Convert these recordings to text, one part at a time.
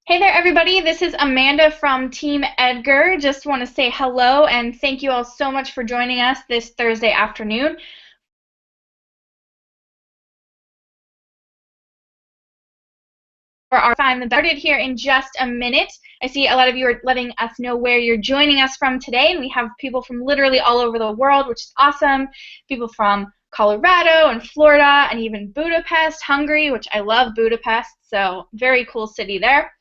Hey there, everybody. This is Amanda from Team Edgar. Just want to say hello and thank you all so much for joining us this Thursday afternoon for our Find the Started here in just a minute. I see a lot of you are letting us know where you're joining us from today, and we have people from literally all over the world, which is awesome. People from Colorado and Florida and even Budapest, Hungary, which I love Budapest, so very cool city there.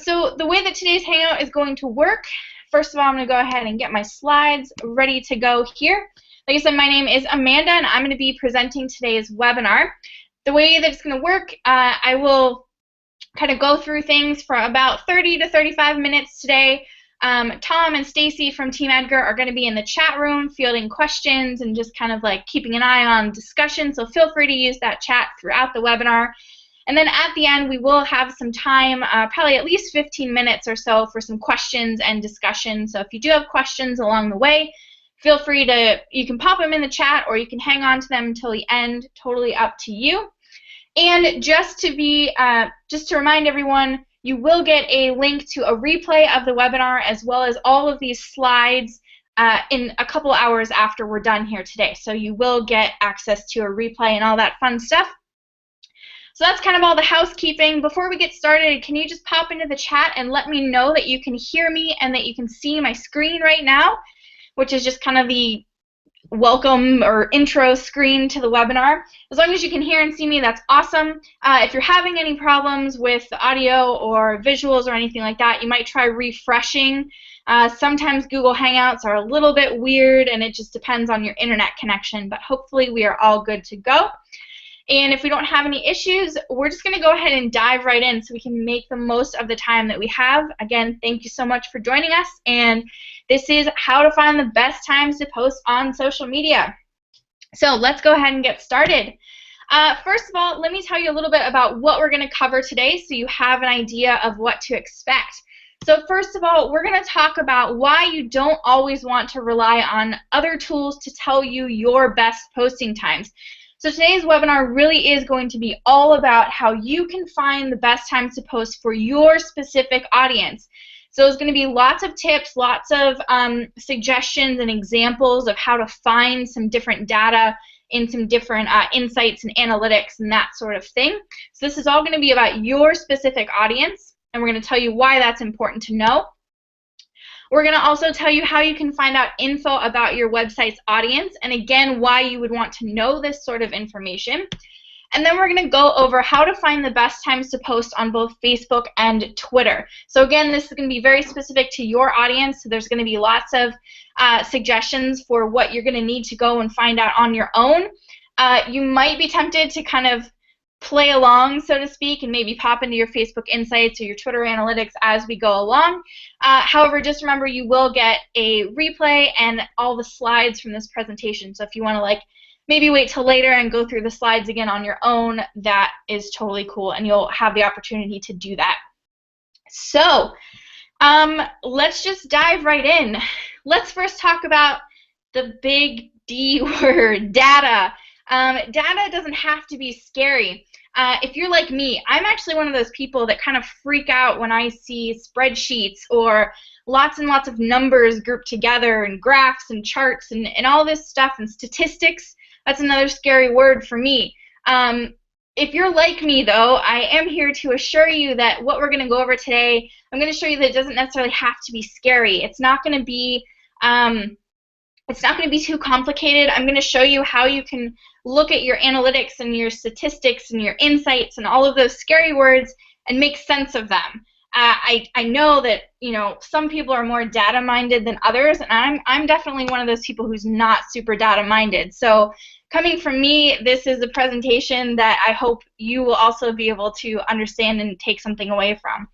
So the way that today's Hangout is going to work, first of all, I'm going to go ahead and get my slides ready to go here. Like I said, my name is Amanda, and I'm going to be presenting today's webinar. The way that it's going to work, I will kind of go through things for about 30 to 35 minutes today. Tom and Stacy from Team Edgar are going to be in the chat room fielding questions and just kind of like keeping an eye on discussion, so feel free to use that chat throughout the webinar. And then at the end, we will have some time, probably at least 15 minutes or so, for some questions and discussion. So if you do have questions along the way, feel free to, you can pop them in the chat or you can hang on to them until the end, totally up to you. And just to remind everyone, you will get a link to a replay of the webinar as well as all of these slides in a couple hours after we're done here today. So you will get access to a replay and all that fun stuff. So that's kind of all the housekeeping. Before we get started, can you just pop into the chat and let me know that you can hear me and that you can see my screen right now, which is just kind of the welcome or intro screen to the webinar. As long as you can hear and see me, that's awesome. If you're having any problems with the audio or visuals or anything like that, you might try refreshing. Sometimes Google Hangouts are a little bit weird and it just depends on your internet connection, but hopefully we are all good to go. And if we don't have any issues, we're just going to go ahead and dive right in so we can make the most of the time that we have. Again, thank you so much for joining us. And this is how to find the best times to post on social media. So let's go ahead and get started. First of all, let me tell you a little bit about what we're going to cover today so you have an idea of what to expect. So first of all, we're going to talk about why you don't always want to rely on other tools to tell you your best posting times. So today's webinar really is going to be all about how you can find the best times to post for your specific audience. So there's going to be lots of tips, lots of suggestions and examples of how to find some different data in some different insights and analytics and that sort of thing. So this is all going to be about your specific audience, and we're going to tell you why that's important to know. We're going to also tell you how you can find out info about your website's audience, and again, why you would want to know this sort of information. And then we're going to go over how to find the best times to post on both Facebook and Twitter. So again, this is going to be very specific to your audience, so there's going to be lots of suggestions for what you're going to need to go and find out on your own. You might be tempted to kind of play along, so to speak, and maybe pop into your Facebook Insights or your Twitter Analytics as we go along. However, just remember you will get a replay and all the slides from this presentation. So if you want to maybe wait till later and go through the slides again on your own, that is totally cool, and you'll have the opportunity to do that. So let's just dive right in. Let's first talk about the big D word, data. Data doesn't have to be scary. If you're like me, I'm actually one of those people that kind of freak out when I see spreadsheets or lots and lots of numbers grouped together and graphs and charts and all this stuff and statistics. That's another scary word for me. If you're like me, though, I am here to assure you that what we're going to go over today, I'm going to show you that it doesn't necessarily have to be scary. It's not going to be too complicated. I'm going to show you how you can look at your analytics and your statistics and your insights and all of those scary words and make sense of them. I know that some people are more data minded than others, and I'm definitely one of those people who's not super data minded. So coming from me, this is a presentation that I hope you will also be able to understand and take something away from.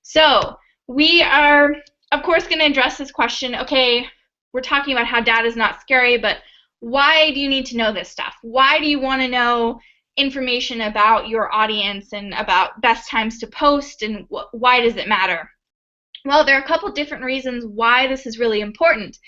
So we are, of course, going to address this question. Okay, we're talking about how data is not scary, but why do you need to know this stuff? Why do you want to know information about your audience and about best times to post, and why does it matter? Well, there are a couple different reasons why this is really important.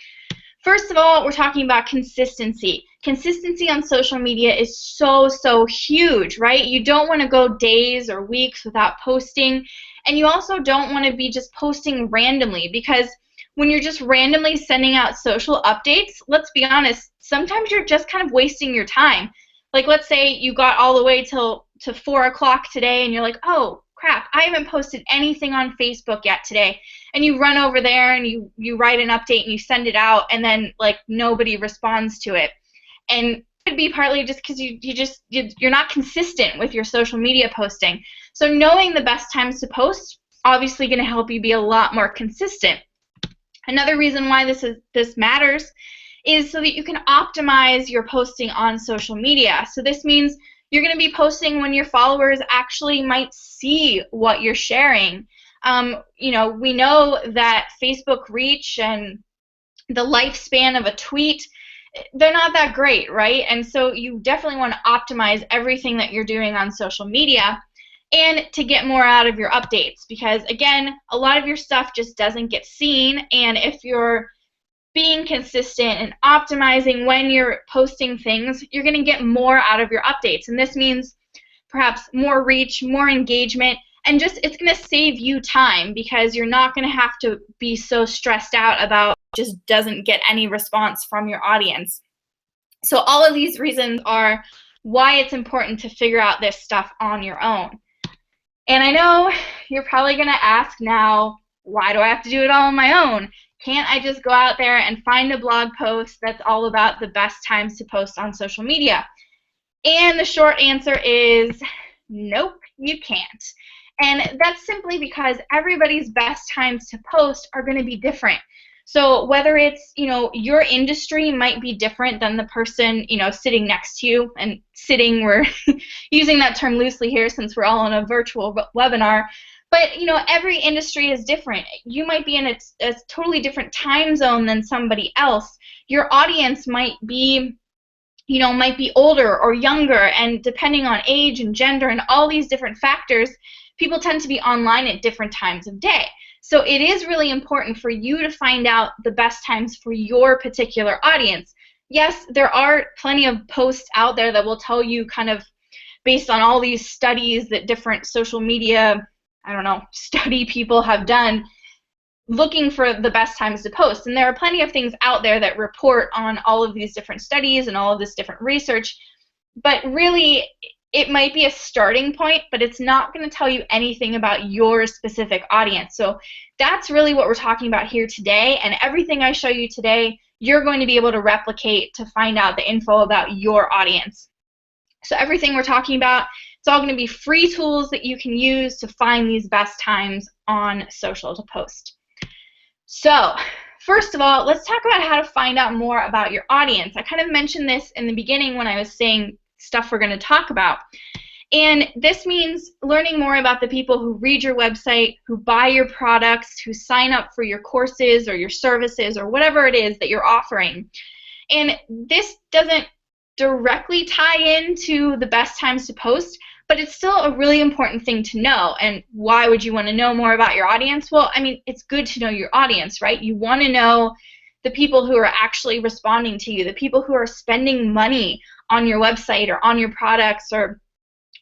First of all, we're talking about consistency. Consistency on social media is so, so huge, right? You don't want to go days or weeks without posting, and you also don't want to be just posting randomly, because when you're just randomly sending out social updates, let's be honest, sometimes you're just kind of wasting your time. Like, let's say you got all the way to 4 o'clock today and you're like, oh crap, I haven't posted anything on Facebook yet today. And you run over there and you write an update and you send it out, and then like nobody responds to it. And it could be partly just because you're not consistent with your social media posting. So knowing the best times to post obviously going to help you be a lot more consistent. Another reason why this matters is so that you can optimize your posting on social media. So this means you're going to be posting when your followers actually might see what you're sharing. We know that Facebook reach and the lifespan of a tweet, they're not that great, right? And so you definitely want to optimize everything that you're doing on social media and to get more out of your updates, because again, a lot of your stuff just doesn't get seen, and if you're being consistent and optimizing when you're posting things, you're going to get more out of your updates. And this means perhaps more reach, more engagement, and just it's going to save you time, because you're not going to have to be so stressed out about just doesn't get any response from your audience. So all of these reasons are why it's important to figure out this stuff on your own. And I know you're probably going to ask now, why do I have to do it all on my own? Can't I just go out there and find a blog post that's all about the best times to post on social media? And the short answer is nope, you can't. And that's simply because everybody's best times to post are going to be different. So whether it's, your industry might be different than the person, sitting next to you, and sitting, we're using that term loosely here since we're all on a virtual webinar. But, every industry is different. You might be in a totally different time zone than somebody else. Your audience might be, might be older or younger, and depending on age and gender and all these different factors, people tend to be online at different times of day. So it is really important for you to find out the best times for your particular audience. Yes, there are plenty of posts out there that will tell you, kind of based on all these studies that different social media, study people have done, looking for the best times to post. And there are plenty of things out there that report on all of these different studies and all of this different research. But really, it might be a starting point, but it's not going to tell you anything about your specific audience. So that's really what we're talking about here today. And everything I show you today, you're going to be able to replicate to find out the info about your audience. So everything we're talking about, it's all going to be free tools that you can use to find these best times on social to post. So first of all, let's talk about how to find out more about your audience. I kind of mentioned this in the beginning when I was saying stuff we're going to talk about. And this means learning more about the people who read your website, who buy your products, who sign up for your courses or your services or whatever it is that you're offering. And this doesn't directly tie into the best times to post, but it's still a really important thing to know. And why would you want to know more about your audience? Well, it's good to know your audience, right? You want to know the people who are actually responding to you, the people who are spending money on your website or on your products or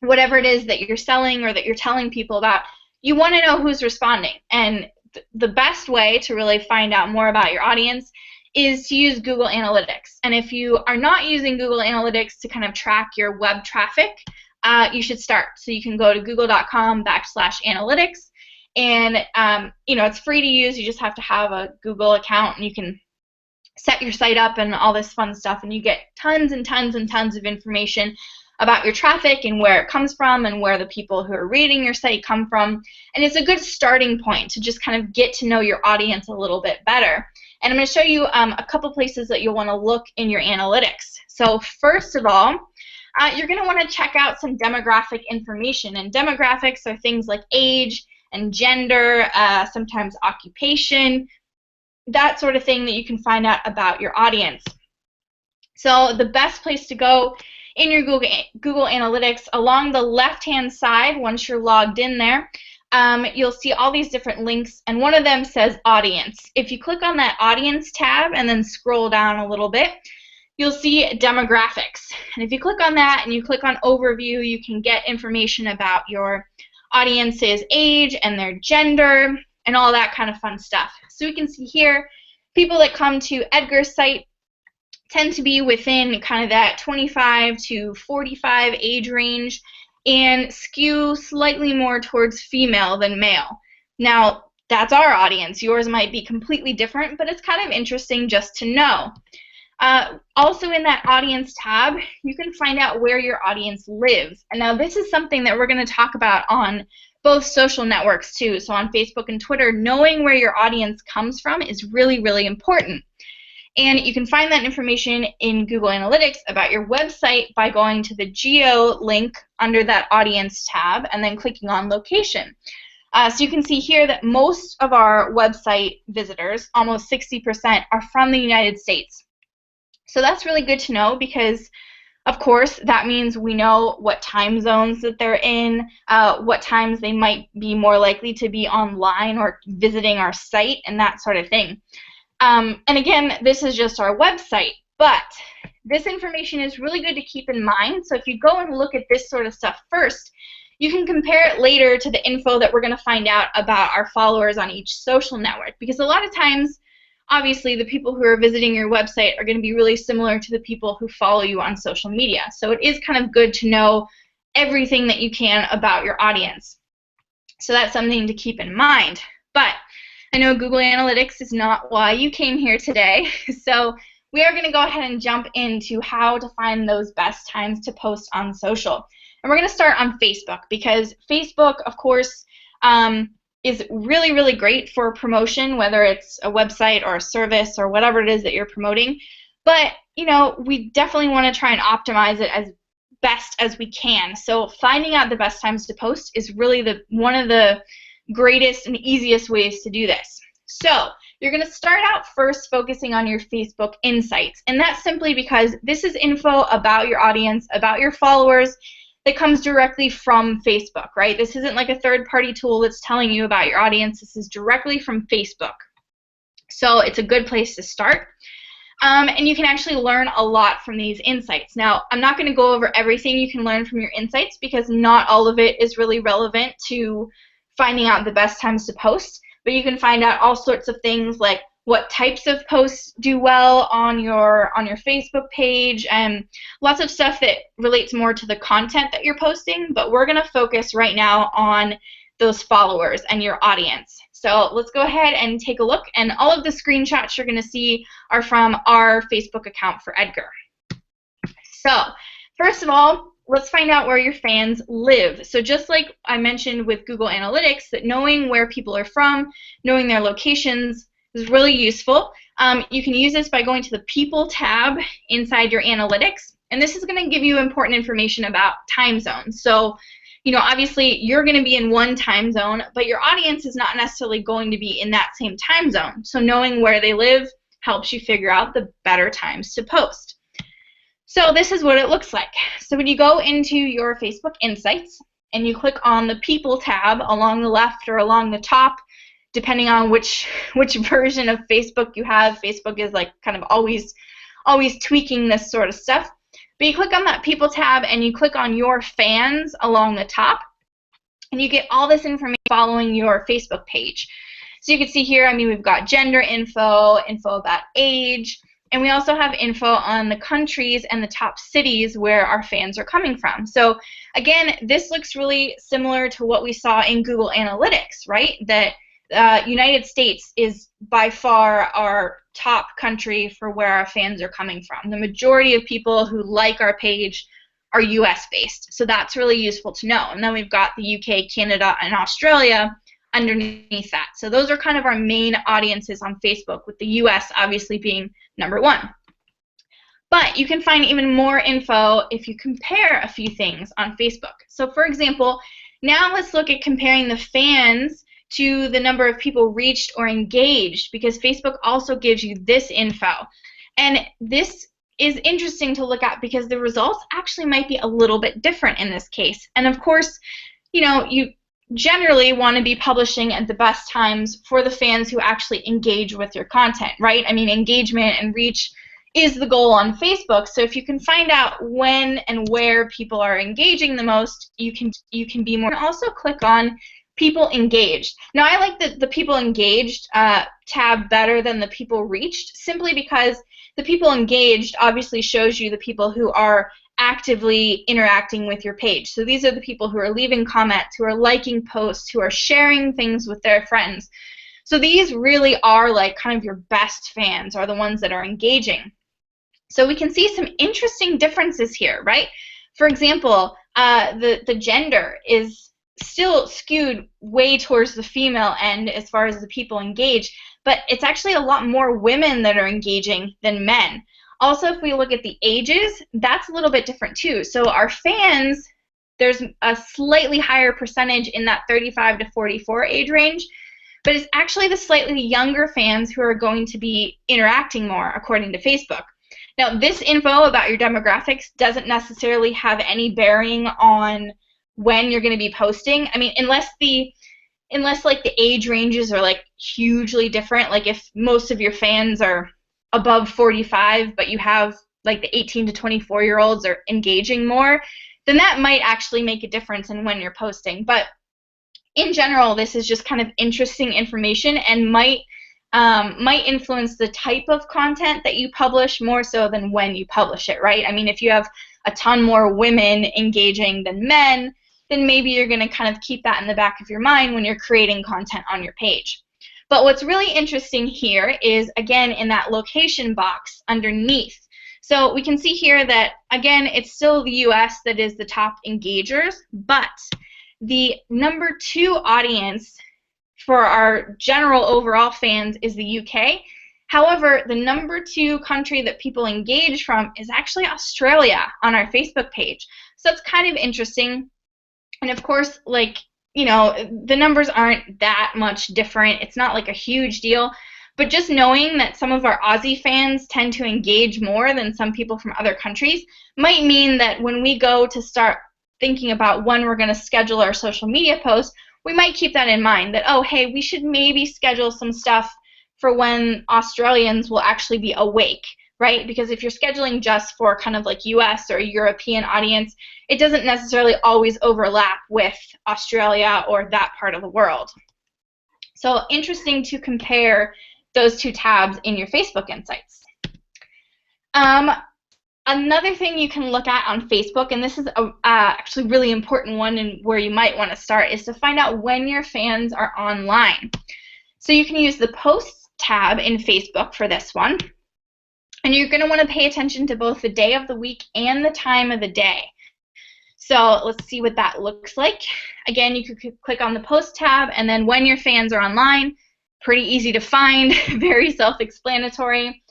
whatever it is that you're selling or that you're telling people about. You want to know who's responding. And the best way to really find out more about your audience is to use Google Analytics. And if you are not using Google Analytics to kind of track your web traffic, you should start. So you can go to google.com/analytics, and it's free to use. You just have to have a Google account, and you can set your site up and all this fun stuff, and you get tons and tons and tons of information about your traffic and where it comes from and where the people who are reading your site come from. And it's a good starting point to just kind of get to know your audience a little bit better. And I'm going to show you a couple places that you'll want to look in your analytics. So first of all, you're going to want to check out some demographic information. And demographics are things like age and gender, sometimes occupation, that sort of thing that you can find out about your audience. So the best place to go in your Google Analytics, along the left-hand side, once you're logged in there, you'll see all these different links, and one of them says audience. If you click on that audience tab and then scroll down a little bit, you'll see demographics. And if you click on that and you click on overview, you can get information about your audience's age and their gender and all that kind of fun stuff. So we can see here, people that come to Edgar's site tend to be within kind of that 25 to 45 age range and skew slightly more towards female than male. Now, that's our audience. Yours might be completely different, but it's kind of interesting just to know. Also in that audience tab, you can find out where your audience lives. And now this is something that we're going to talk about on both social networks too. So on Facebook and Twitter, knowing where your audience comes from is really, really important. And you can find that information in Google Analytics about your website by going to the geo link under that audience tab and then clicking on location. So you can see here that most of our website visitors, almost 60%, are from the United States. So that's really good to know because, of course, that means we know what time zones that they're in, what times they might be more likely to be online or visiting our site, and that sort of thing. And again, this is just our website, but this information is really good to keep in mind. So if you go and look at this sort of stuff first, you can compare it later to the info that we're going to find out about our followers on each social network. Because a lot of times, obviously, the people who are visiting your website are going to be really similar to the people who follow you on social media. So it is kind of good to know everything that you can about your audience. So that's something to keep in mind. But I know Google Analytics is not why you came here today, so we are going to go ahead and jump into how to find those best times to post on social. And we're going to start on Facebook because Facebook, of course, is really, really great for promotion, whether it's a website or a service or whatever it is that you're promoting. But, you know, we definitely want to try and optimize it as best as we can. So finding out the best times to post is really one of the greatest and easiest ways to do this. So you're going to start out first focusing on your Facebook insights, and that's simply because this is info about your audience, about your followers, that comes directly from Facebook, right? This isn't like a third-party tool that's telling you about your audience. This is directly from Facebook. So it's a good place to start. And you can actually learn a lot from these insights. Now, I'm not going to go over everything you can learn from your insights because not all of it is really relevant to finding out the best times to post, but you can find out all sorts of things like what types of posts do well on your Facebook page and lots of stuff that relates more to the content that you're posting, but we're going to focus right now on those followers and your audience. So let's go ahead and take a look, and all of the screenshots you're going to see are from our Facebook account for Edgar. So first of all, let's find out where your fans live. So just like I mentioned with Google Analytics, that knowing where people are from, knowing their locations is really useful. You can use this by going to the People tab inside your Analytics, and this is going to give you important information about time zones. So, you know, obviously you're going to be in one time zone, but your audience is not necessarily going to be in that same time zone. So knowing where they live helps you figure out the better times to post. So this is what it looks like. So when you go into your Facebook Insights and you click on the People tab along the left or along the top, depending on which version of Facebook you have, Facebook is like kind of always tweaking this sort of stuff. But you click on that People tab and you click on your fans along the top, and you get all this information following your Facebook page. So you can see here, I mean, we've got gender info about age, and we also have info on the countries and the top cities where our fans are coming from. So again, this looks really similar to what we saw in Google Analytics, right? That United States is by far our top country for where our fans are coming from. The majority of people who like our page are US based. So that's really useful to know. And then we've got the UK, Canada, and Australia underneath that. So those are kind of our main audiences on Facebook, with the US obviously being number one. But you can find even more info if you compare a few things on Facebook. So for example, now let's look at comparing the fans to the number of people reached or engaged, because Facebook also gives you this info. And this is interesting to look at because the results actually might be a little bit different in this case. And of course, you know, generally want to be publishing at the best times for the fans who actually engage with your content, right? I mean, engagement and reach is the goal on Facebook. So if you can find out when and where people are engaging the most, you can be more. Also click on people engaged. Now I like the people engaged tab better than the people reached, simply because the people engaged obviously shows you the people who are actively interacting with your page. So these are the people who are leaving comments, who are liking posts, who are sharing things with their friends. So these really are like kind of your best fans, are the ones that are engaging. So we can see some interesting differences here, right? For example, the gender is still skewed way towards the female end as far as the people engaged, but it's actually a lot more women that are engaging than men. Also, if we look at the ages, that's a little bit different too. So our fans, there's a slightly higher percentage in that 35 to 44 age range, but it's actually the slightly younger fans who are going to be interacting more, according to Facebook. Now, this info about your demographics doesn't necessarily have any bearing on when you're going to be posting. I mean, unless like the age ranges are like hugely different, like if most of your fans are above 45, but you have like the 18 to 24-year-olds are engaging more, then that might actually make a difference in when you're posting. But in general, this is just kind of interesting information and might influence the type of content that you publish more so than when you publish it, right? I mean, if you have a ton more women engaging than men, then maybe you're going to kind of keep that in the back of your mind when you're creating content on your page. But what's really interesting here is, again, in that location box underneath. So we can see here that, again, it's still the US that is the top engagers, but the number 2 audience for our general overall fans is the UK. However, the number 2 country that people engage from is actually Australia on our Facebook page. So that's kind of interesting. And of course, like, you know, the numbers aren't that much different. It's not like a huge deal. But just knowing that some of our Aussie fans tend to engage more than some people from other countries might mean that when we go to start thinking about when we're going to schedule our social media posts, we might keep that in mind, that, oh, hey, we should maybe schedule some stuff for when Australians will actually be awake, right? Because if you're scheduling just for kind of like US or European audience, it doesn't necessarily always overlap with Australia or that part of the world. So interesting to compare those 2 tabs in your Facebook Insights. Another thing you can look at on Facebook, and this is actually really important one and where you might want to start, is to find out when your fans are online. So you can use the Posts tab in Facebook for this one. And you're going to want to pay attention to both the day of the week and the time of the day. So let's see what that looks like. Again, you could click on the Post tab, and then when your fans are online, pretty easy to find, very self-explanatory.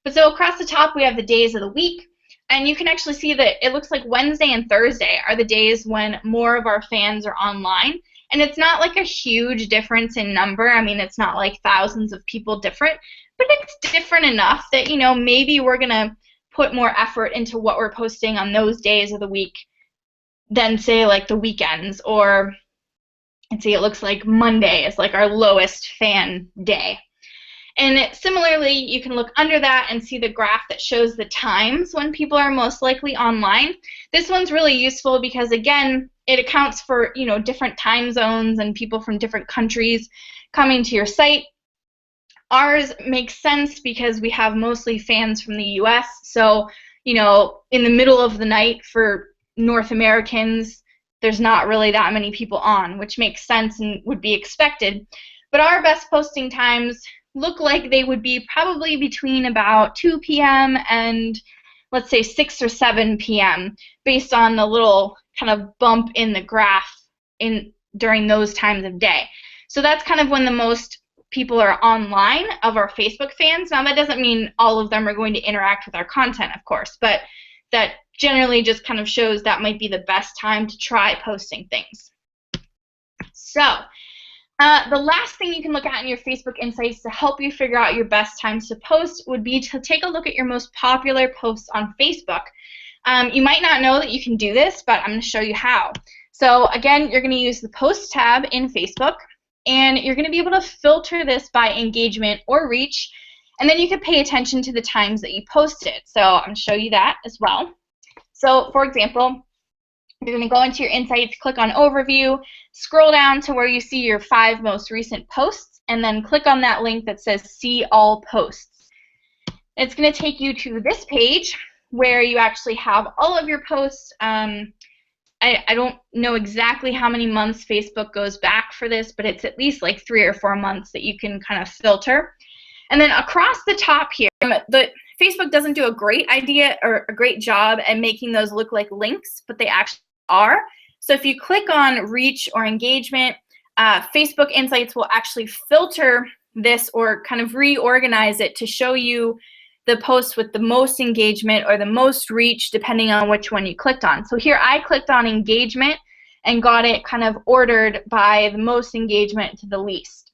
But so across the top, we have the days of the week. And you can actually see that it looks like Wednesday and Thursday are the days when more of our fans are online. And it's not like a huge difference in number. I mean, it's not like thousands of people different, but it's different enough that, you know, maybe we're going to put more effort into what we're posting on those days of the week than, say, like the weekends. Or, let's see, it looks like Monday is like our lowest fan day. And similarly, you can look under that and see the graph that shows the times when people are most likely online. This one's really useful because, again, it accounts for, you know, different time zones and people from different countries coming to your site. Ours makes sense because we have mostly fans from the US, so, you know, in the middle of the night for North Americans, there's not really that many people on, which makes sense and would be expected. But our best posting times look like they would be probably between about 2 p.m. and, let's say, 6 or 7 p.m. based on the little kind of bump in the graph during those times of day. So that's kind of when the most people are online of our Facebook fans. Now, that doesn't mean all of them are going to interact with our content, of course, but that generally just kind of shows that might be the best time to try posting things. So the last thing you can look at in your Facebook Insights to help you figure out your best times to post would be to take a look at your most popular posts on Facebook. You might not know that you can do this, but I'm going to show you how. So again, you're going to use the Post tab in Facebook, and you're going to be able to filter this by engagement or reach, and then you can pay attention to the times that you posted. So I'm going to show you that as well. So for example, you're going to go into your insights, click on overview, scroll down to where you see your 5 most recent posts, and then click on that link that says see all posts. It's going to take you to this page where you actually have all of your posts. I don't know exactly how many months Facebook goes back for this, but it's at least like 3 or 4 months that you can kind of filter. And then across the top here, Facebook doesn't do a great idea or a great job at making those look like links, but they actually are. So if you click on reach or engagement, Facebook Insights will actually filter this or kind of reorganize it to show you the posts with the most engagement or the most reach, depending on which one you clicked on. So here I clicked on engagement and got it kind of ordered by the most engagement to the least.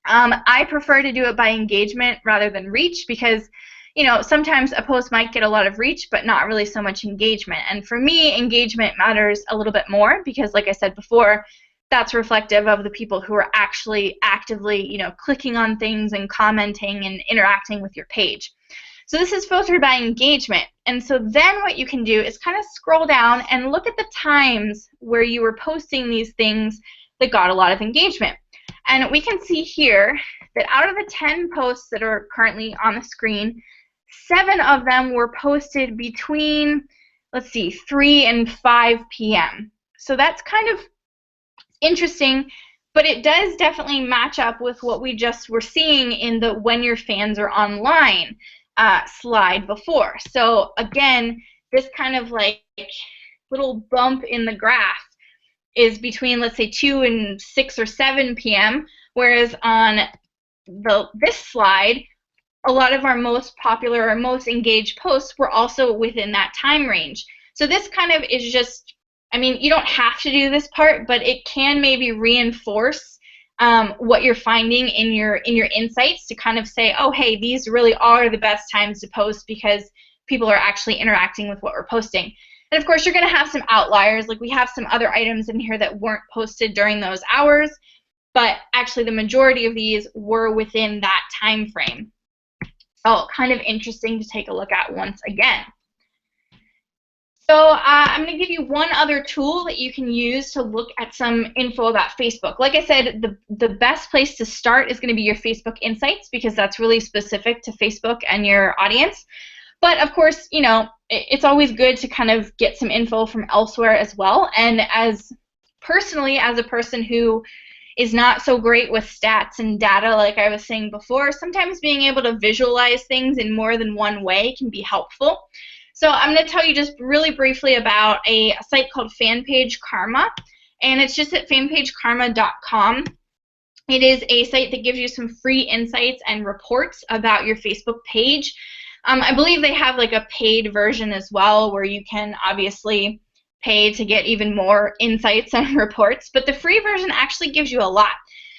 I prefer to do it by engagement rather than reach because, you know, sometimes a post might get a lot of reach but not really so much engagement. And for me, engagement matters a little bit more because, like I said before, that's reflective of the people who are actually actively, you know, clicking on things and commenting and interacting with your page. So this is filtered by engagement. And so then what you can do is kind of scroll down and look at the times where you were posting these things that got a lot of engagement. And we can see here that out of the 10 posts that are currently on the screen, 7 of them were posted between, let's see, 3 and 5 p.m. So that's kind of interesting, but it does definitely match up with what we just were seeing in the when your fans are online slide before. So again, this kind of like little bump in the graph is between, let's say, 2 and 6 or 7 p.m., whereas on this slide, a lot of our most popular or most engaged posts were also within that time range. So this kind of is just, I mean, you don't have to do this part, but it can maybe reinforce what you're finding in your insights to kind of say, oh, hey, these really are the best times to post because people are actually interacting with what we're posting. And of course, you're going to have some outliers. Like we have some other items in here that weren't posted during those hours, but actually the majority of these were within that time frame. So kind of interesting to take a look at once again. So I'm going to give you one other tool that you can use to look at some info about Facebook. Like I said, the best place to start is going to be your Facebook Insights because that's really specific to Facebook and your audience. But of course, you know, it's always good to kind of get some info from elsewhere as well. And as personally, as a person who is not so great with stats and data, like I was saying before, sometimes being able to visualize things in more than one way can be helpful. So I'm going to tell you just really briefly about a site called Fanpage Karma, and it's just at fanpagekarma.com. It is a site that gives you some free insights and reports about your Facebook page. I believe they have like a paid version as well where you can obviously pay to get even more insights and reports, but the free version actually gives you a lot.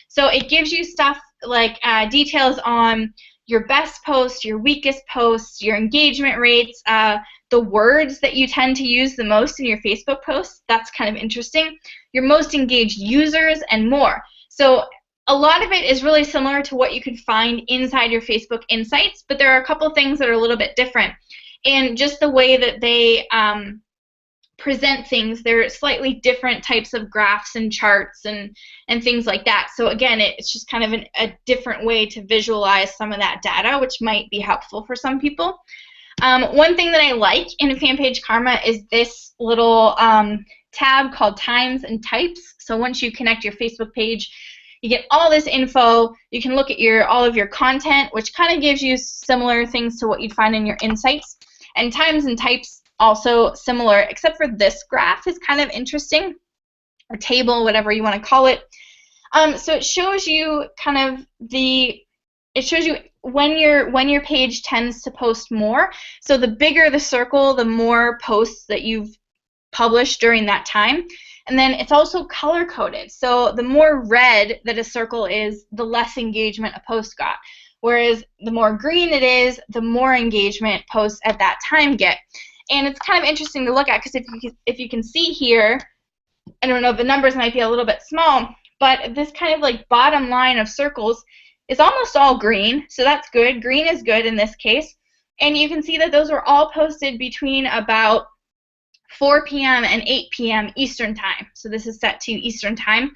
So it gives you stuff like details on your best posts, your weakest posts, your engagement rates, the words that you tend to use the most in your Facebook posts. That's kind of interesting. Your most engaged users and more. So a lot of it is really similar to what you could find inside your Facebook Insights, but there are a couple things that are a little bit different. And just the way that they present things, they're slightly different types of graphs and charts and things like that. So again, it's just kind of a different way to visualize some of that data, which might be helpful for some people. One thing that I like in Fanpage Karma is this little tab called Times and Types. So once you connect your Facebook page, you get all this info. You can look at all of your content, which kind of gives you similar things to what you'd find in your insights. And Times and Types also similar, except for this graph is kind of interesting, or table, whatever you want to call it. So it shows you kind of it shows you when your page tends to post more. So the bigger the circle, the more posts that you've published during that time. And then it's also color-coded. So the more red that a circle is, the less engagement a post got. Whereas the more green it is, the more engagement posts at that time get. And it's kind of interesting to look at because if you can see here, I don't know, the numbers might be a little bit small, but this kind of like bottom line of circles is almost all green, so that's good. Green is good in this case. And you can see that those were all posted between about 4 p.m. and 8 p.m. Eastern time. So this is set to Eastern time.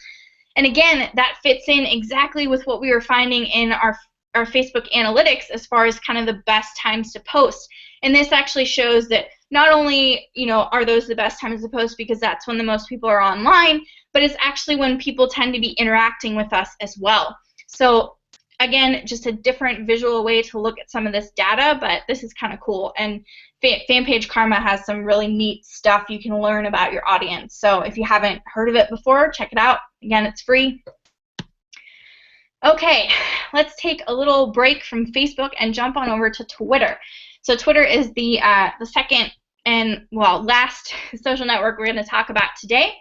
And again, that fits in exactly with what we were finding in our Facebook analytics as far as kind of the best times to post. And this actually shows that not only, are those the best times to post because that's when the most people are online, but it's actually when people tend to be interacting with us as well. So again, just a different visual way to look at some of this data, but this is kind of cool. And Fanpage Karma has some really neat stuff you can learn about your audience. So if you haven't heard of it before, check it out. Again, it's free. Okay, let's take a little break from Facebook and jump on over to Twitter. So Twitter is the second and, well, last social network we're going to talk about today.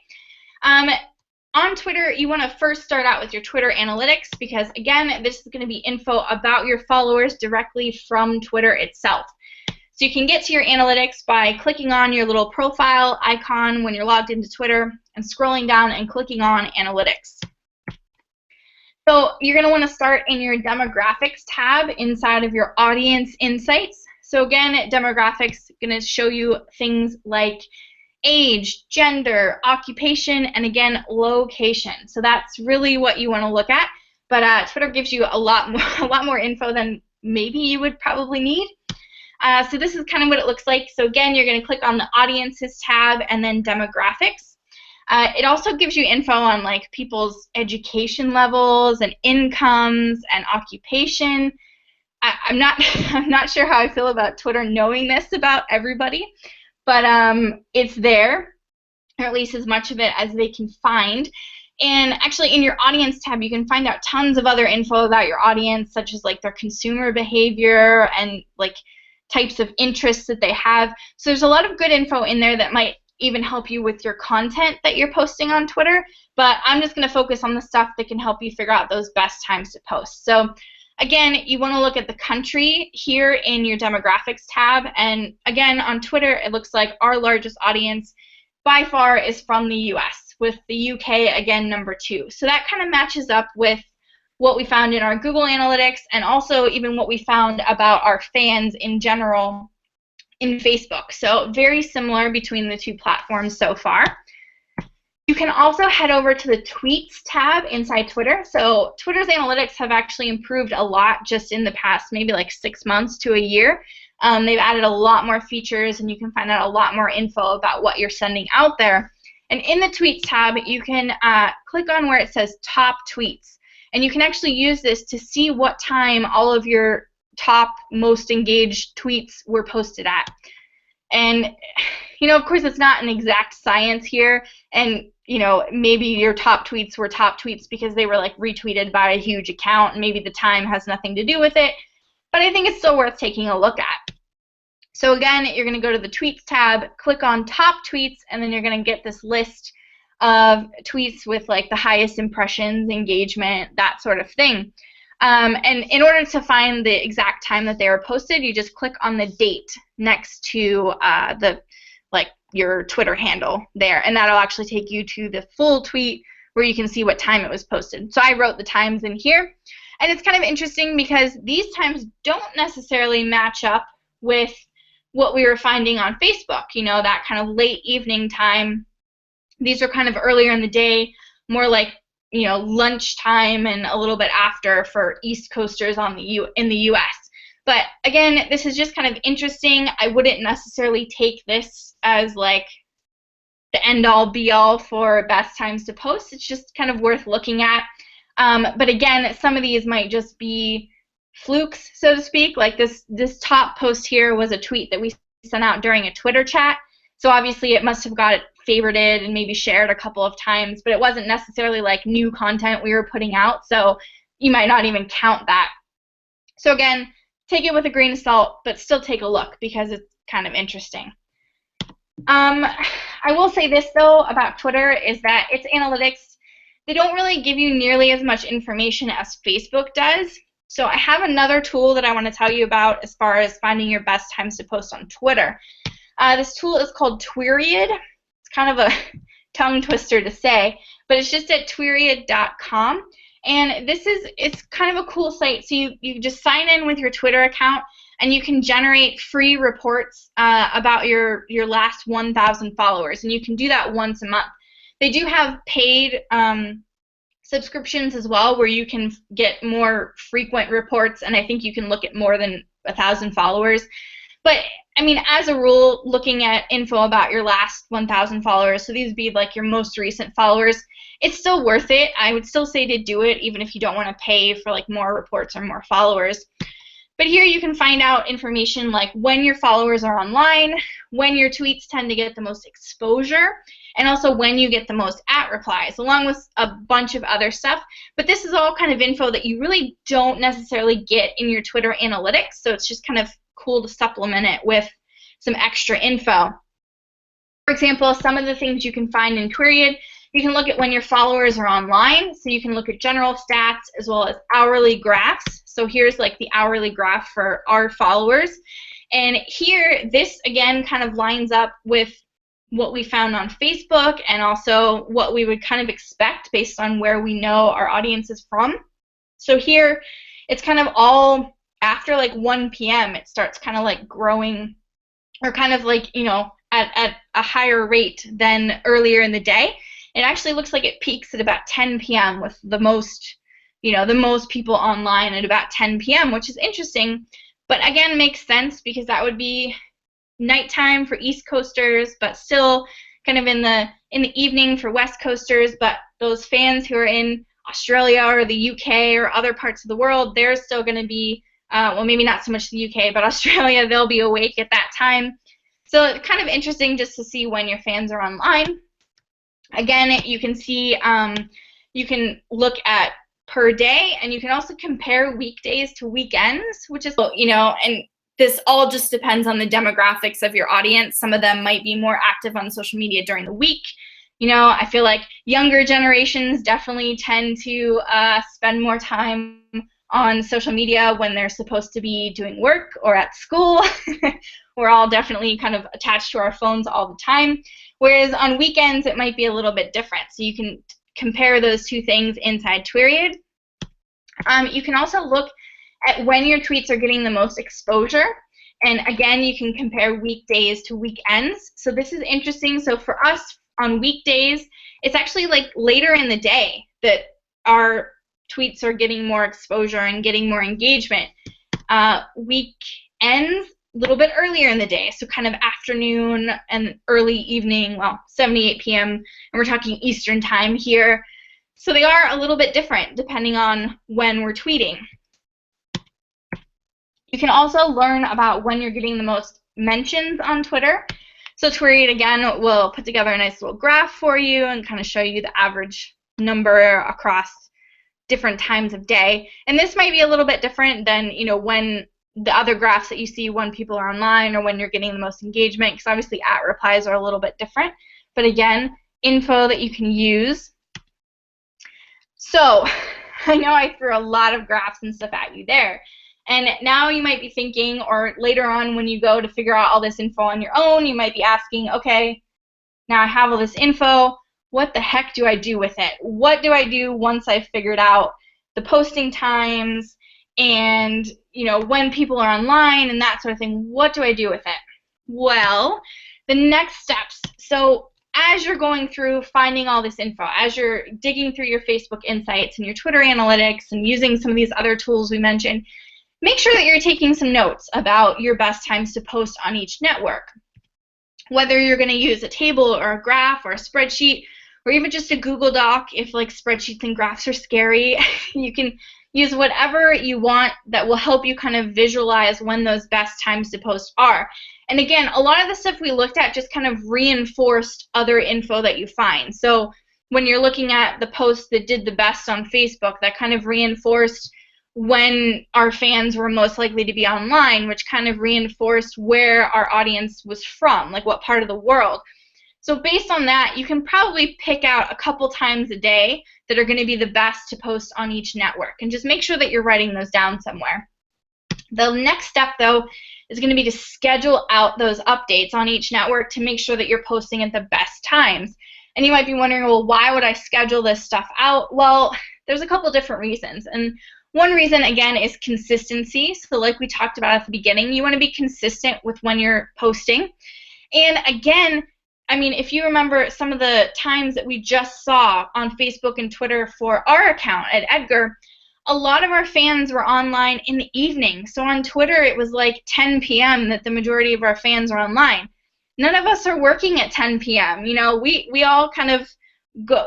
On Twitter, you want to first start out with your Twitter analytics because, again, this is going to be info about your followers directly from Twitter itself. So you can get to your analytics by clicking on your little profile icon when you're logged into Twitter and scrolling down and clicking on Analytics. So you're going to want to start in your Demographics tab inside of your Audience Insights. So again, Demographics is going to show you things like age, gender, occupation, and again, location. So that's really what you want to look at. But Twitter gives you a lot more info than maybe you would probably need. So this is kind of what it looks like. So again, you're going to click on the Audiences tab and then Demographics. It also gives you info on like people's education levels and incomes and occupation. I'm not sure how I feel about Twitter knowing this about everybody, but it's there, or at least as much of it as they can find. And actually in your audience tab, you can find out tons of other info about your audience, such as like their consumer behavior and like types of interests that they have. So there's a lot of good info in there that might even help you with your content that you're posting on Twitter, but I'm just going to focus on the stuff that can help you figure out those best times to post. So again, you want to look at the country here in your Demographics tab, and again, on Twitter, it looks like our largest audience by far is from the US, with the UK, again, #2. So that kind of matches up with what we found in our Google Analytics and also even what we found about our fans in general in Facebook. So very similar between the two platforms so far. You can also head over to the Tweets tab inside Twitter. So Twitter's analytics have actually improved a lot just in the past maybe like 6 months to a year. They've added a lot more features and you can find out a lot more info about what you're sending out there. And in the Tweets tab, you can click on where it says Top Tweets. And you can actually use this to see what time all of your top most engaged tweets were posted at. And, of course, it's not an exact science here. And, maybe your top tweets were top tweets because they were like retweeted by a huge account and maybe the time has nothing to do with it. But I think it's still worth taking a look at. So again, you're going to go to the Tweets tab, click on Top Tweets, and then you're going to get this list of tweets with like the highest impressions, engagement, that sort of thing. And in order to find the exact time that they were posted, you just click on the date next to your Twitter handle there, and that'll actually take you to the full tweet where you can see what time it was posted. So I wrote the times in here, and it's kind of interesting because these times don't necessarily match up with what we were finding on Facebook, that kind of late evening time. These are kind of earlier in the day, more like lunchtime and a little bit after for East Coasters in the US. But again, this is just kind of interesting. I wouldn't necessarily take this as like the end-all be-all for best times to post. It's just kind of worth looking at. But again, some of these might just be flukes, so to speak. Like this top post here was a tweet that we sent out during a Twitter chat. So obviously it must have got favorited and maybe shared a couple of times, but it wasn't necessarily like new content we were putting out, so you might not even count that. So again, take it with a grain of salt, but still take a look because it's kind of interesting. I will say this though about Twitter is that its analytics, they don't really give you nearly as much information as Facebook does. So I have another tool that I want to tell you about as far as finding your best times to post on Twitter. This tool is called Twiriad. It's kind of a tongue twister to say, but it's just at Twiriad.com. And it's kind of a cool site. So you just sign in with your Twitter account, and you can generate free reports about your last 1,000 followers, and you can do that once a month. They do have paid subscriptions as well, where you can get more frequent reports, and I think you can look at more than 1,000 followers. But I mean, as a rule, looking at info about your last 1,000 followers, so these would be like your most recent followers, it's still worth it. I would still say to do it, even if you don't want to pay for like more reports or more followers. But here you can find out information like when your followers are online, when your tweets tend to get the most exposure, and also when you get the most @replies, along with a bunch of other stuff. But this is all kind of info that you really don't necessarily get in your Twitter analytics, so it's just kind of cool to supplement it with some extra info. For example, some of the things you can find in Twiriad, you can look at when your followers are online, so you can look at general stats as well as hourly graphs. So here's like the hourly graph for our followers. And here, this again kind of lines up with what we found on Facebook and also what we would kind of expect based on where we know our audience is from. So here, it's kind of all after like 1 p.m. it starts kind of like growing, or kind of like, you know, at a higher rate than earlier in the day. It actually looks like it peaks at about 10 p.m. with the most, you know, the most people online at about 10 p.m., which is interesting, but again makes sense because that would be nighttime for East Coasters, but still kind of in the evening for West Coasters. But those fans who are in Australia or the UK or other parts of the world, they're still going to be, well, maybe not so much the UK, but Australia, they'll be awake at that time. So it's kind of interesting just to see when your fans are online. Again, you can see, you can look at per day, and you can also compare weekdays to weekends, which is, you know, and this all just depends on the demographics of your audience. Some of them might be more active on social media during the week. You know, I feel like younger generations definitely tend to spend more time on social media when they're supposed to be doing work or at school. We're all definitely kind of attached to our phones all the time. Whereas on weekends, it might be a little bit different. So you can compare those two things inside Twiriad. You can also look at when your tweets are getting the most exposure. And again, you can compare weekdays to weekends. So this is interesting. So for us on weekdays, it's actually like later in the day that our tweets are getting more exposure and getting more engagement. Weekends, a little bit earlier in the day, so kind of afternoon and early evening, well, 7 to 8 p.m., and we're talking Eastern time here. So they are a little bit different depending on when we're tweeting. You can also learn about when you're getting the most mentions on Twitter. So Twiriad, again, will put together a nice little graph for you and kind of show you the average number across different times of day. And this might be a little bit different than, you know, when the other graphs that you see when people are online or when you're getting the most engagement, because obviously @replies are a little bit different. But again, info that you can use. So I know I threw a lot of graphs and stuff at you there. And now you might be thinking, or later on when you go to figure out all this info on your own, you might be asking, okay, now I have all this info, what the heck do I do with it? What do I do once I've figured out the posting times and, you know, when people are online and that sort of thing? What do I do with it? Well, the next steps. So as you're going through finding all this info, as you're digging through your Facebook Insights and your Twitter Analytics and using some of these other tools we mentioned, make sure that you're taking some notes about your best times to post on each network. Whether you're going to use a table or a graph or a spreadsheet, or even just a Google Doc, if like spreadsheets and graphs are scary, you can use whatever you want that will help you kind of visualize when those best times to post are. And again, a lot of the stuff we looked at just kind of reinforced other info that you find. So when you're looking at the posts that did the best on Facebook, that kind of reinforced when our fans were most likely to be online, which kind of reinforced where our audience was from, like what part of the world. So based on that, you can probably pick out a couple times a day that are going to be the best to post on each network, and just make sure that you're writing those down somewhere. The next step, though, is going to be to schedule out those updates on each network to make sure that you're posting at the best times. And you might be wondering, well, why would I schedule this stuff out? Well, there's a couple different reasons. And one reason, again, is consistency. So like we talked about at the beginning, you want to be consistent with when you're posting. And again, I mean, if you remember some of the times that we just saw on Facebook and Twitter for our account at Edgar, a lot of our fans were online in the evening. So on Twitter, it was like 10 p.m. that the majority of our fans are online. None of us are working at 10 p.m. You know, we all kind of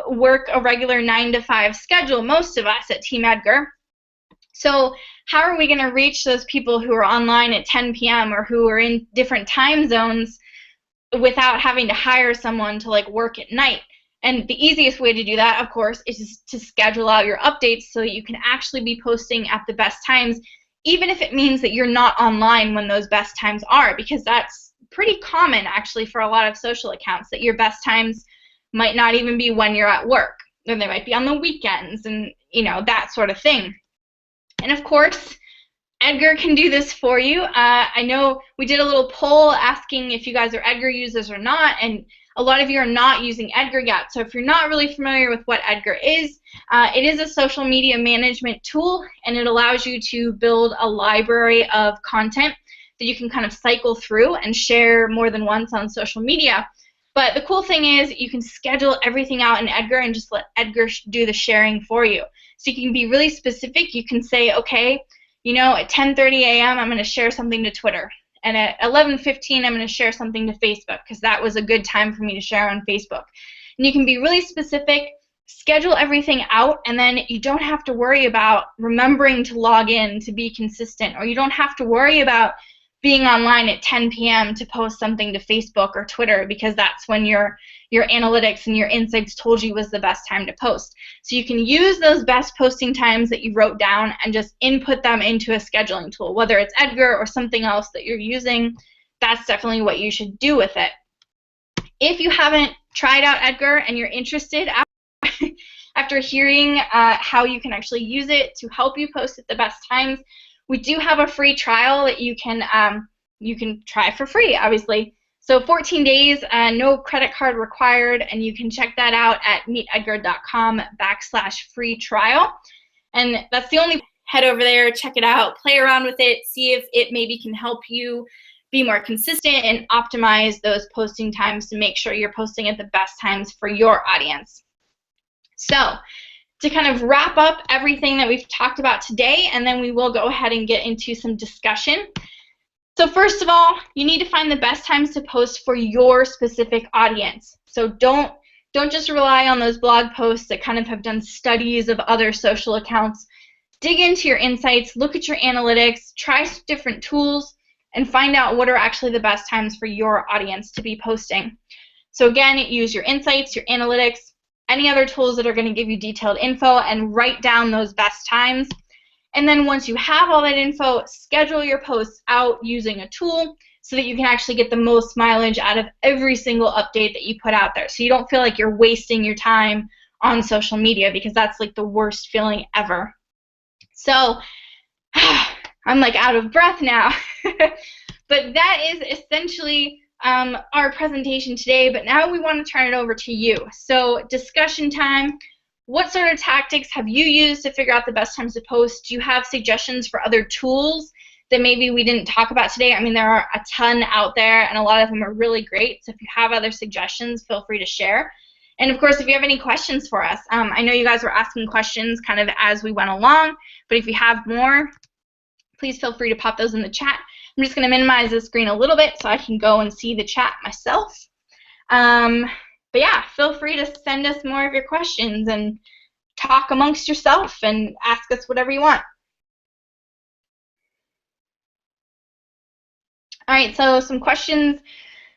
work a regular 9 to 5 schedule, most of us at Team Edgar. So how are we going to reach those people who are online at 10 p.m. or who are in different time zones without having to hire someone to like work at night? And the easiest way to do that, of course, is to schedule out your updates so that you can actually be posting at the best times, even if it means that you're not online when those best times are, because that's pretty common actually for a lot of social accounts, that your best times might not even be when you're at work, or they might be on the weekends, and you know, that sort of thing. And of course, Edgar can do this for you. I know we did a little poll asking if you guys are Edgar users or not, and a lot of you are not using Edgar yet. So if you're not really familiar with what Edgar is, it is a social media management tool, and it allows you to build a library of content that you can kind of cycle through and share more than once on social media. But the cool thing is you can schedule everything out in Edgar and just let Edgar do the sharing for you. So you can be really specific. You can say, okay, you know, at 10:30 a.m. I'm going to share something to Twitter. And at 11:15 I'm going to share something to Facebook because that was a good time for me to share on Facebook. And you can be really specific, schedule everything out, and then you don't have to worry about remembering to log in to be consistent, or you don't have to worry about being online at 10 p.m. to post something to Facebook or Twitter, because that's when your analytics and your insights told you was the best time to post. So you can use those best posting times that you wrote down and just input them into a scheduling tool, whether it's Edgar or something else that you're using. That's definitely what you should do with it. If you haven't tried out Edgar and you're interested after hearing how you can actually use it to help you post at the best times, we do have a free trial that you can try for free, obviously. So 14 days, no credit card required, and you can check that out at meetedgar.com/free trial. And that's the only, head over there, check it out, play around with it, see if it maybe can help you be more consistent and optimize those posting times to make sure you're posting at the best times for your audience. So to kind of wrap up everything that we've talked about today, and then we will go ahead and get into some discussion. So first of all, you need to find the best times to post for your specific audience. So don't just rely on those blog posts that kind of have done studies of other social accounts. Dig into your insights, look at your analytics, try different tools, and find out what are actually the best times for your audience to be posting. So again, use your insights, your analytics, any other tools that are going to give you detailed info, and write down those best times. And then once you have all that info, schedule your posts out using a tool so that you can actually get the most mileage out of every single update that you put out there. So you don't feel like you're wasting your time on social media, because that's like the worst feeling ever. So I'm like out of breath now. But that is essentially our presentation today, but now we want to turn it over to you. So discussion time. What sort of tactics have you used to figure out the best times to post? Do you have suggestions for other tools that maybe we didn't talk about today? I mean, there are a ton out there, and a lot of them are really great. So if you have other suggestions, feel free to share. And of course, if you have any questions for us, I know you guys were asking questions kind of as we went along, but if you have more, please feel free to pop those in the chat. I'm just going to minimize the screen a little bit so I can go and see the chat myself. But yeah, feel free to send us more of your questions and talk amongst yourself and ask us whatever you want. All right, so some questions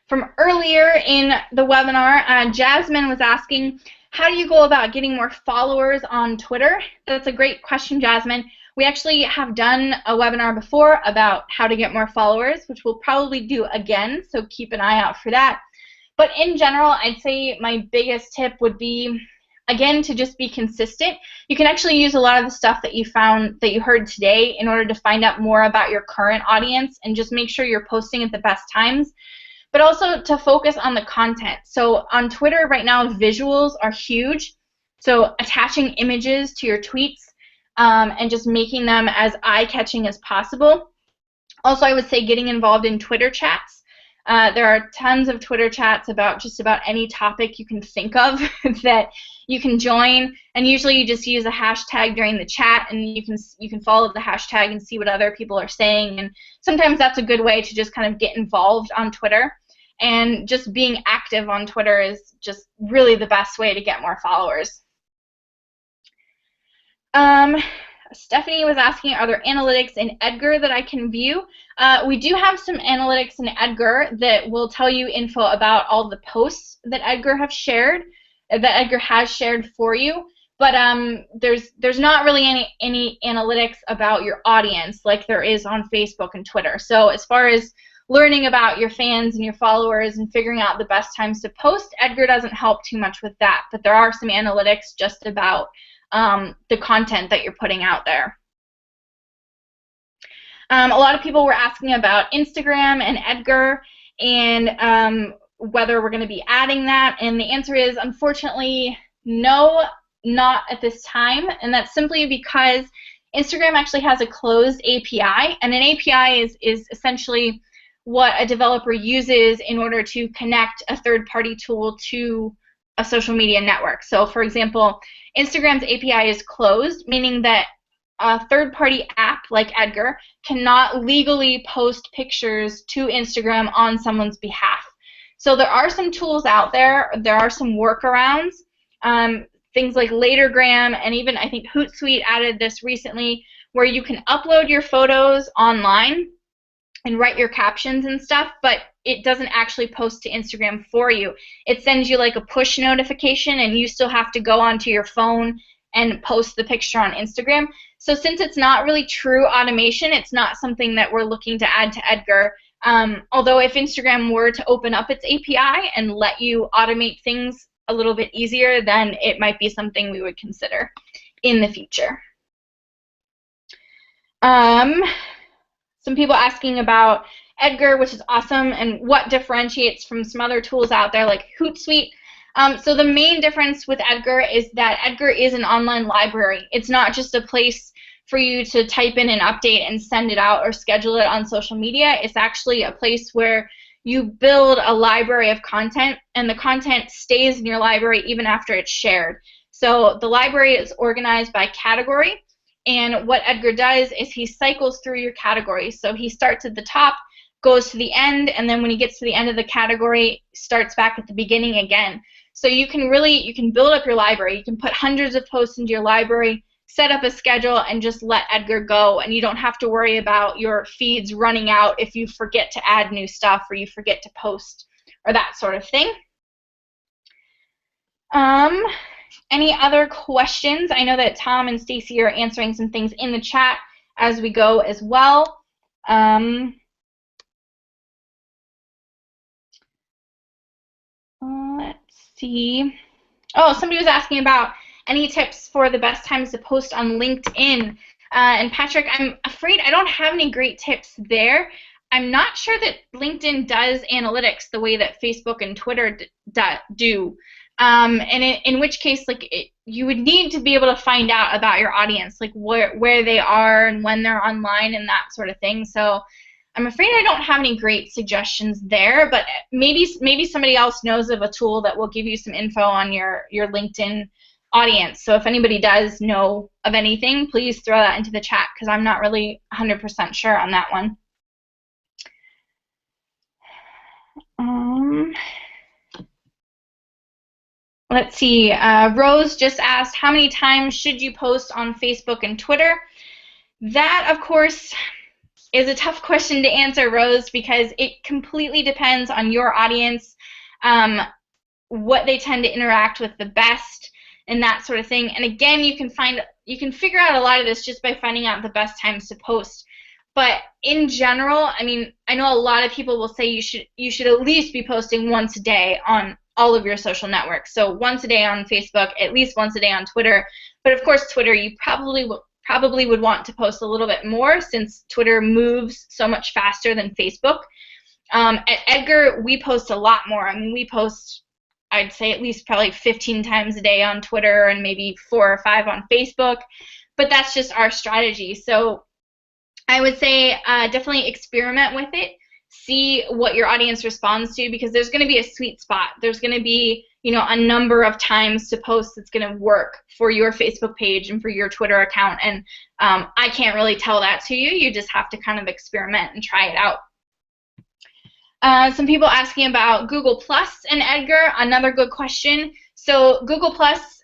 from earlier in the webinar. Jasmine was asking, how do you go about getting more followers on Twitter? That's a great question, Jasmine. We actually have done a webinar before about how to get more followers, which we'll probably do again, so keep an eye out for that. But in general, I'd say my biggest tip would be, again, to just be consistent. You can actually use a lot of the stuff that you found, that you heard today, in order to find out more about your current audience and just make sure you're posting at the best times. but also to focus on the content. So on Twitter right now, visuals are huge. So attaching images to your tweets and just making them as eye-catching as possible. Also, I would say getting involved in Twitter chats. There are tons of Twitter chats about just about any topic you can think of that you can join, and usually you just use a hashtag during the chat, and you can follow the hashtag and see what other people are saying, and sometimes that's a good way to just kind of get involved on Twitter, and just being active on Twitter is just really the best way to get more followers. Stephanie was asking, are there analytics in Edgar that I can view? We do have some analytics in Edgar that will tell you info about all the posts that Edgar has shared for you. But there's not really any analytics about your audience like there is on Facebook and Twitter. So as far as learning about your fans and your followers and figuring out the best times to post, Edgar doesn't help too much with that. But there are some analytics just about the content that you're putting out there. A lot of people were asking about Instagram and Edgar and whether we're going to be adding that, and the answer is unfortunately no, not at this time, and that's simply because Instagram actually has a closed API, and an API is essentially what a developer uses in order to connect a third-party tool to a social media network. So for example, Instagram's API is closed, meaning that a third-party app like Edgar cannot legally post pictures to Instagram on someone's behalf. So there are some tools out there. There are some workarounds. Things like Latergram, and even I think Hootsuite added this recently, where you can upload your photos online and write your captions and stuff, but it doesn't actually post to Instagram for you. It sends you like a push notification, and you still have to go onto your phone and post the picture on Instagram. So since it's not really true automation, it's not something that we're looking to add to Edgar. Although if Instagram were to open up its API and let you automate things a little bit easier, then it might be something we would consider in the future. Some people asking about Edgar, which is awesome, and what differentiates from some other tools out there like Hootsuite. So the main difference with Edgar is that Edgar is an online library. It's not just a place for you to type in an update and send it out or schedule it on social media. It's actually a place where you build a library of content, and the content stays in your library even after it's shared. So the library is organized by category, and what Edgar does is he cycles through your categories. So he starts at the top, goes to the end, and then when he gets to the end of the category, starts back at the beginning again. So you can build up your library. You can put hundreds of posts into your library, set up a schedule, and just let Edgar go, and you don't have to worry about your feeds running out if you forget to add new stuff or you forget to post or that sort of thing. Any other questions? I know that Tom and Stacy are answering some things in the chat as we go as well. Let's see. Oh, somebody was asking about any tips for the best times to post on LinkedIn. And Patrick, I'm afraid I don't have any great tips there. I'm not sure that LinkedIn does analytics the way that Facebook and Twitter do. And in which case, like, you would need to be able to find out about your audience, like where they are and when they're online and that sort of thing. So I'm afraid I don't have any great suggestions there, but maybe somebody else knows of a tool that will give you some info on your LinkedIn audience. So if anybody does know of anything, please throw that into the chat, because I'm not really 100% sure on that one. Let's see. Rose just asked, how many times should you post on Facebook and Twitter? That, of course, is a tough question to answer, Rose, because it completely depends on your audience, what they tend to interact with the best, and that sort of thing. And again, you can figure out a lot of this just by finding out the best times to post. But in general, I mean, I know a lot of people will say you should at least be posting once a day on all of your social networks. So once a day on Facebook, at least once a day on Twitter. But of course, Twitter, you probably would want to post a little bit more, since Twitter moves so much faster than Facebook. At Edgar, we post a lot more. I mean, we post, I'd say, at least probably 15 times a day on Twitter and maybe 4 or 5 on Facebook, but that's just our strategy. So I would say definitely experiment with it. See what your audience responds to, because there's going to be a sweet spot. There's going to be, you know, a number of times to post that's going to work for your Facebook page and for your Twitter account. And I can't really tell that to you. You just have to kind of experiment and try it out. Some people asking about Google Plus and Edgar. Another good question. So Google Plus.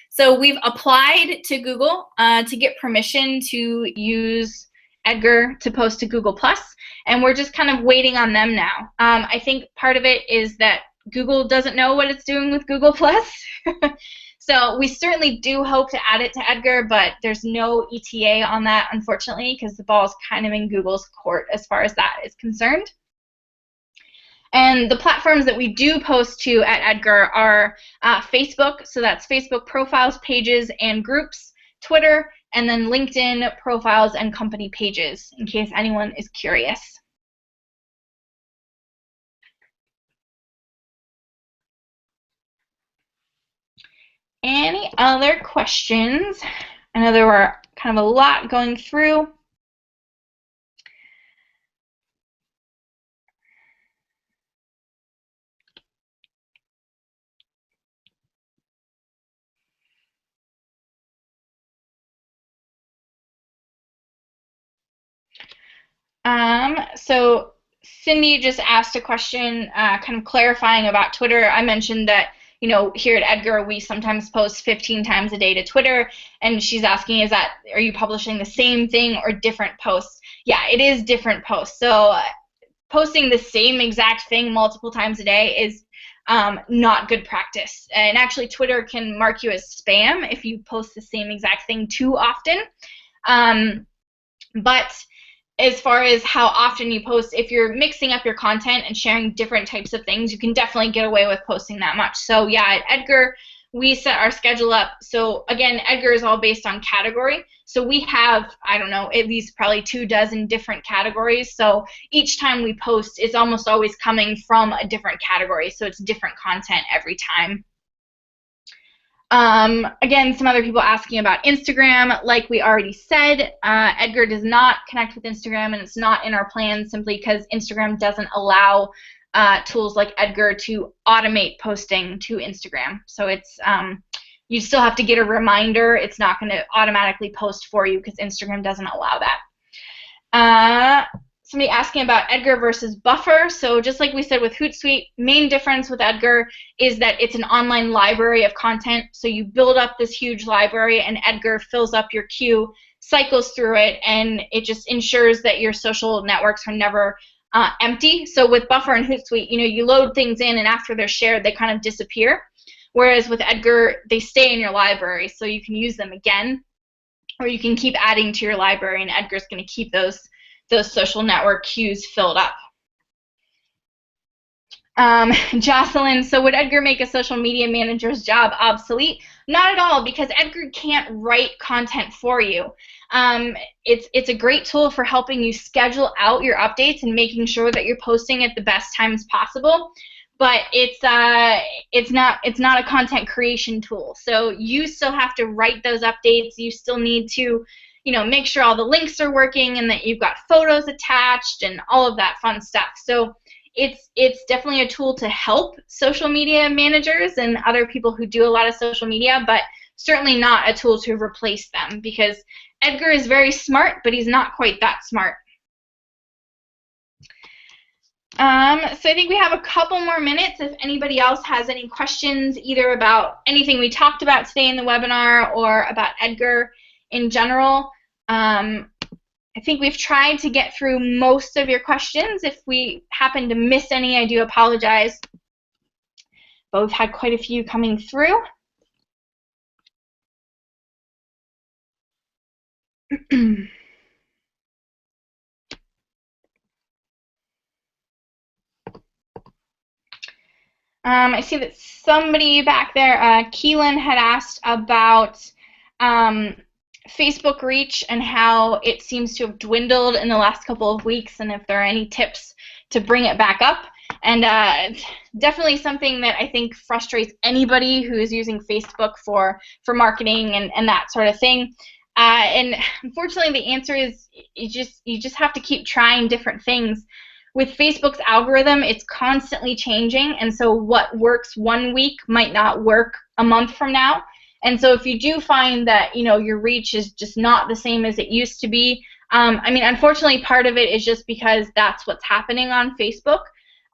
So we've applied to Google to get permission to use Edgar to post to Google Plus, and we're just kind of waiting on them now. I think part of it is that Google doesn't know what it's doing with Google Plus. So we certainly do hope to add it to Edgar, but there's no ETA on that, unfortunately, because the ball's kind of in Google's court as far as that is concerned. And the platforms that we do post to at Edgar are Facebook, so that's Facebook profiles, pages, and groups, Twitter, and then LinkedIn profiles and company pages, in case anyone is curious. Any other questions? I know there were kind of a lot going through. So Cindy just asked a question kind of clarifying about Twitter. I mentioned that, you know, here at Edgar, we sometimes post 15 times a day to Twitter, and she's asking, are you publishing the same thing or different posts? Yeah, it is different posts. So posting the same exact thing multiple times a day is not good practice. And actually, Twitter can mark you as spam if you post the same exact thing too often. But as far as how often you post, if you're mixing up your content and sharing different types of things, you can definitely get away with posting that much. So yeah, at Edgar, we set our schedule up. So again, Edgar is all based on category. So we have, I don't know, at least probably 24 different categories. So each time we post, it's almost always coming from a different category. So it's different content every time. Again, some other people asking about Instagram. Like we already said, Edgar does not connect with Instagram, and it's not in our plans simply because Instagram doesn't allow tools like Edgar to automate posting to Instagram. So it's you still have to get a reminder. It's not going to automatically post for you because Instagram doesn't allow that. Somebody asking about Edgar versus Buffer. So just like we said with Hootsuite, main difference with Edgar is that it's an online library of content. So you build up this huge library, and Edgar fills up your queue, cycles through it, and it just ensures that your social networks are never empty. So with Buffer and Hootsuite, you know, you load things in, and after they're shared, they kind of disappear. Whereas with Edgar, they stay in your library, so you can use them again, or you can keep adding to your library, and Edgar's going to keep those social network queues filled up. Jocelyn, so would Edgar make a social media manager's job obsolete? Not at all, because Edgar can't write content for you. It's a great tool for helping you schedule out your updates and making sure that you're posting at the best times possible. But it's not a content creation tool. So you still have to write those updates. You still need to, you know, make sure all the links are working and that you've got photos attached and all of that fun stuff. So it's definitely a tool to help social media managers and other people who do a lot of social media, but certainly not a tool to replace them, because Edgar is very smart, but he's not quite that smart. So I think we have a couple more minutes if anybody else has any questions, either about anything we talked about today in the webinar or about Edgar in general. I think we've tried to get through most of your questions. If we happen to miss any, I do apologize. But we've had quite a few coming through. I see that somebody back there, Keelan, had asked about Facebook reach and how it seems to have dwindled in the last couple of weeks, and if there are any tips to bring it back up. And definitely something that I think frustrates anybody who is using Facebook for marketing and that sort of thing. And unfortunately, the answer is you just have to keep trying different things. With Facebook's algorithm, it's constantly changing, and so what works one week might not work a month from now. And so if you do find that, you know, your reach is just not the same as it used to be, I mean, unfortunately, part of it is just because that's what's happening on Facebook.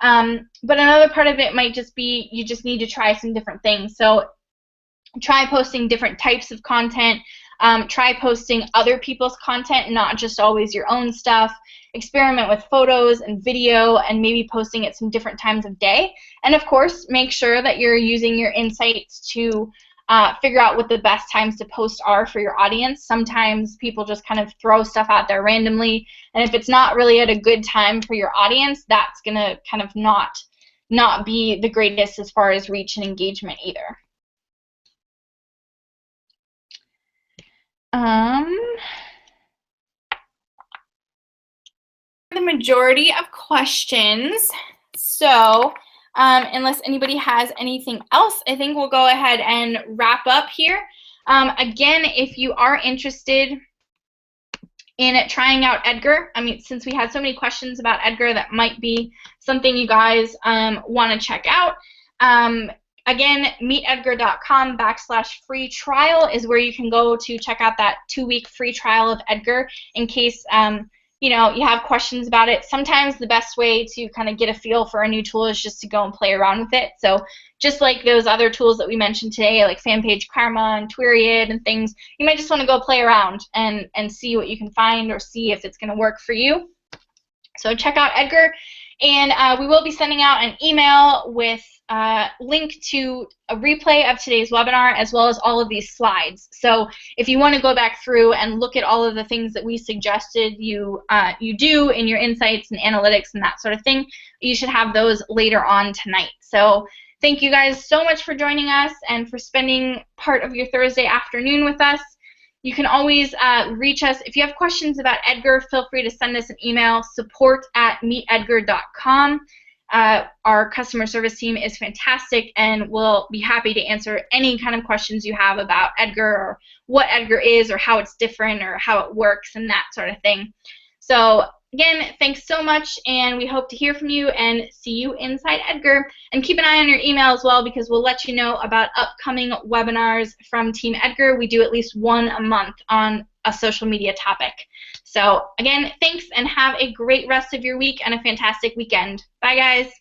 But another part of it might just be you just need to try some different things. So try posting different types of content. Try posting other people's content, not just always your own stuff. Experiment with photos and video, and maybe posting at some different times of day. And of course, make sure that you're using your insights to figure out what the best times to post are for your audience. Sometimes people just kind of throw stuff out there randomly, and if it's not really at a good time for your audience, that's going to kind of not be the greatest as far as reach and engagement either. The majority of questions, so unless anybody has anything else, I think we'll go ahead and wrap up here. Again, if you are interested in trying out Edgar, I mean, since we had so many questions about Edgar, that might be something you guys want to check out. Again, meetedgar.com/free trial is where you can go to check out that 2-week free trial of Edgar in case you know, you have questions about it. Sometimes the best way to kind of get a feel for a new tool is just to go and play around with it. So just like those other tools that we mentioned today, like Fanpage Karma and Twiriad and things, you might just want to go play around and see what you can find or see if it's going to work for you. So check out Edgar, and we will be sending out an email with a link to a replay of today's webinar as well as all of these slides. So if you want to go back through and look at all of the things that we suggested you do in your insights and analytics and that sort of thing, you should have those later on tonight. So thank you guys so much for joining us and for spending part of your Thursday afternoon with us. You can always reach us. If you have questions about Edgar, feel free to send us an email, support@meetedgar.com. Our customer service team is fantastic, and we'll be happy to answer any kind of questions you have about Edgar, or what Edgar is, or how it's different, or how it works, and that sort of thing. So again, thanks so much, and we hope to hear from you and see you inside Edgar. And keep an eye on your email as well, because we'll let you know about upcoming webinars from Team Edgar. We do at least one a month on a social media topic. So again, thanks, and have a great rest of your week and a fantastic weekend. Bye, guys.